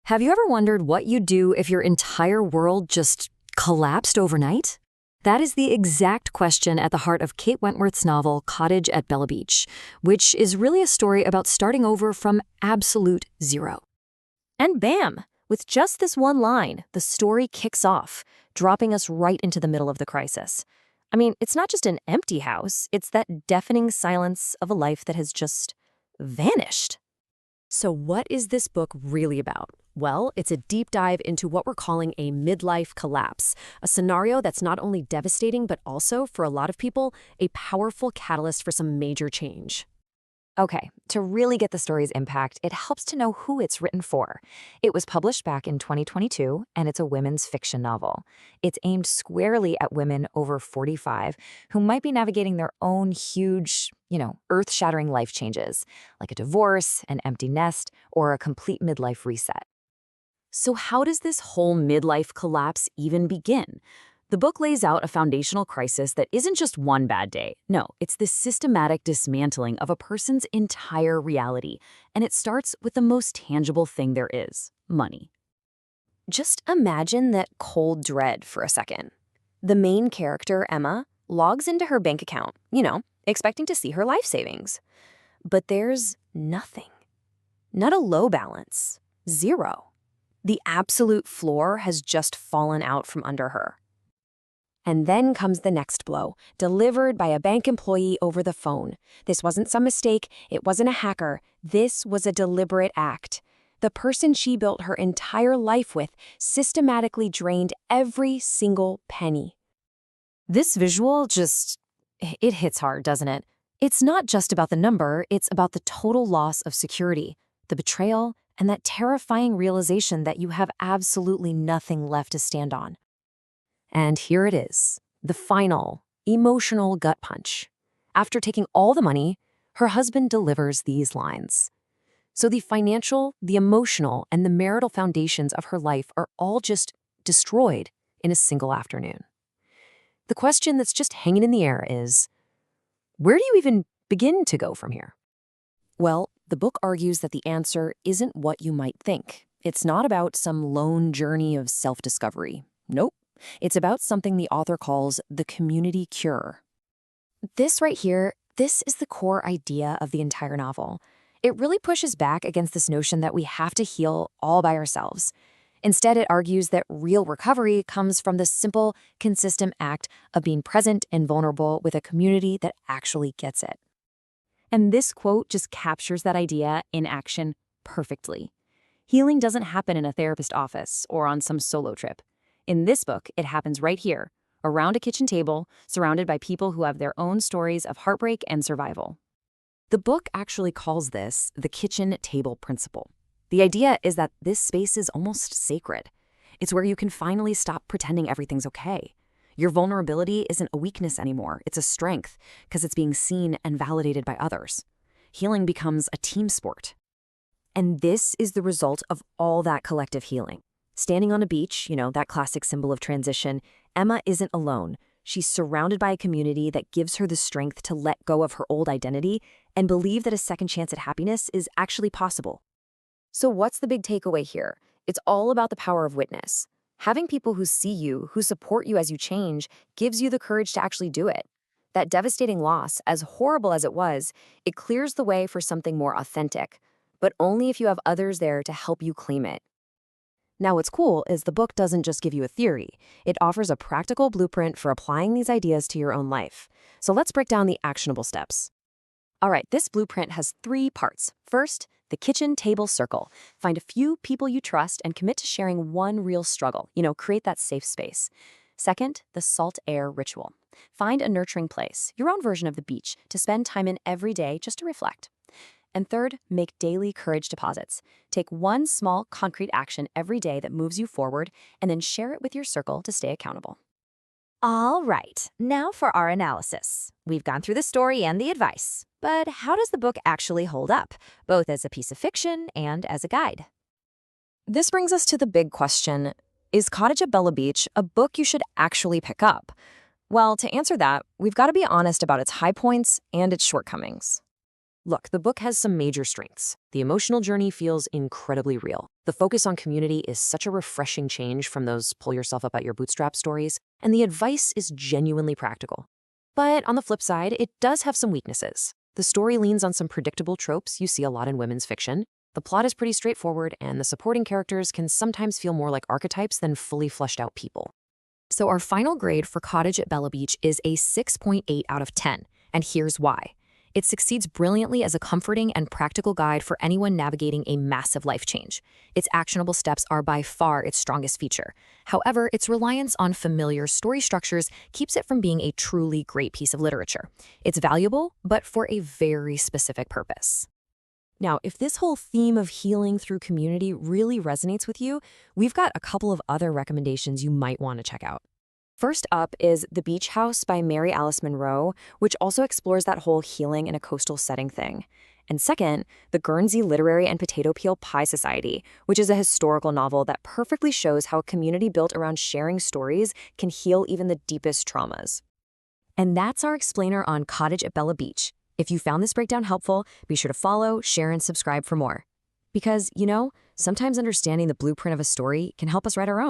Have you ever wondered what you'd do if your entire world just collapsed overnight? That is the exact question at the heart of Kate Wentworth's novel Cottage at Bella Beach, which is really a story about starting over from absolute zero. And bam! With just this one line, the story kicks off, dropping us right into the middle of the crisis. I mean, it's not just an empty house, it's that deafening silence of a life that has just vanished. So what is this book really about? Well, it's a deep dive into what we're calling a midlife collapse, a scenario that's not only devastating, but also, for a lot of people, a powerful catalyst for some major change. Okay, to really get the story's impact, it helps to know who it's written for. It was published back in 2022, and it's a women's fiction novel. It's aimed squarely at women over 45 who might be navigating their own huge, earth-shattering life changes, like a divorce, an empty nest, or a complete midlife reset. So how does this whole midlife collapse even begin? The book lays out a foundational crisis that isn't just one bad day. No, it's the systematic dismantling of a person's entire reality, and it starts with the most tangible thing there is: money. Just imagine that cold dread for a second. The main character, Emma, logs into her bank account, expecting to see her life savings. But there's nothing. Not a low balance. Zero. The absolute floor has just fallen out from under her. And then comes the next blow, delivered by a bank employee over the phone. This wasn't some mistake. It wasn't a hacker. This was a deliberate act. The person she built her entire life with systematically drained every single penny. This visual it hits hard, doesn't it? It's not just about the number, it's about the total loss of security, the betrayal, and that terrifying realization that you have absolutely nothing left to stand on. And here it is, the final, emotional gut punch. After taking all the money, her husband delivers these lines. So the financial, the emotional, and the marital foundations of her life are all just destroyed in a single afternoon. The question that's just hanging in the air is, where do you even begin to go from here? Well, the book argues that the answer isn't what you might think. It's not about some lone journey of self-discovery. Nope. It's about something the author calls the community cure. This right here, this is the core idea of the entire novel. It really pushes back against this notion that we have to heal all by ourselves. Instead, it argues that real recovery comes from the simple, consistent act of being present and vulnerable with a community that actually gets it. And this quote just captures that idea in action perfectly. Healing doesn't happen in a therapist's office or on some solo trip. In this book, it happens right here, around a kitchen table, surrounded by people who have their own stories of heartbreak and survival. The book actually calls this the kitchen table principle. The idea is that this space is almost sacred. It's where you can finally stop pretending everything's okay. Your vulnerability isn't a weakness anymore, it's a strength, because it's being seen and validated by others. Healing becomes a team sport. And this is the result of all that collective healing. Standing on a beach, that classic symbol of transition, Emma isn't alone. She's surrounded by a community that gives her the strength to let go of her old identity and believe that a second chance at happiness is actually possible. So what's the big takeaway here? It's all about the power of witness. Having people who see you, who support you as you change, gives you the courage to actually do it. That devastating loss, as horrible as it was, it clears the way for something more authentic, but only if you have others there to help you claim it. Now, what's cool is the book doesn't just give you a theory. It offers a practical blueprint for applying these ideas to your own life. So let's break down the actionable steps. All right, this blueprint has 3 parts. First, the kitchen table circle. Find a few people you trust and commit to sharing one real struggle. Create that safe space. Second, the salt air ritual. Find a nurturing place, your own version of the beach, to spend time in every day just to reflect. And third, make daily courage deposits. Take one small, concrete action every day that moves you forward, and then share it with your circle to stay accountable. All right, now for our analysis. We've gone through the story and the advice, but how does the book actually hold up, both as a piece of fiction and as a guide? This brings us to the big question, is Cottage at Bella Beach a book you should actually pick up? Well, to answer that, we've got to be honest about its high points and its shortcomings. Look, the book has some major strengths. The emotional journey feels incredibly real. The focus on community is such a refreshing change from those pull yourself up at your bootstrap stories, and the advice is genuinely practical. But on the flip side, it does have some weaknesses. The story leans on some predictable tropes you see a lot in women's fiction. The plot is pretty straightforward, and the supporting characters can sometimes feel more like archetypes than fully fleshed out people. So our final grade for Cottage at Bella Beach is a 6.8 out of 10, and here's why. It succeeds brilliantly as a comforting and practical guide for anyone navigating a massive life change. Its actionable steps are by far its strongest feature. However, its reliance on familiar story structures keeps it from being a truly great piece of literature. It's valuable, but for a very specific purpose. Now, if this whole theme of healing through community really resonates with you, we've got a couple of other recommendations you might want to check out. First up is The Beach House by Mary Alice Monroe, which also explores that whole healing in a coastal setting thing. And second, The Guernsey Literary and Potato Peel Pie Society, which is a historical novel that perfectly shows how a community built around sharing stories can heal even the deepest traumas. And that's our explainer on Cottage at Bella Beach. If you found this breakdown helpful, be sure to follow, share, and subscribe for more. Because, sometimes understanding the blueprint of a story can help us write our own.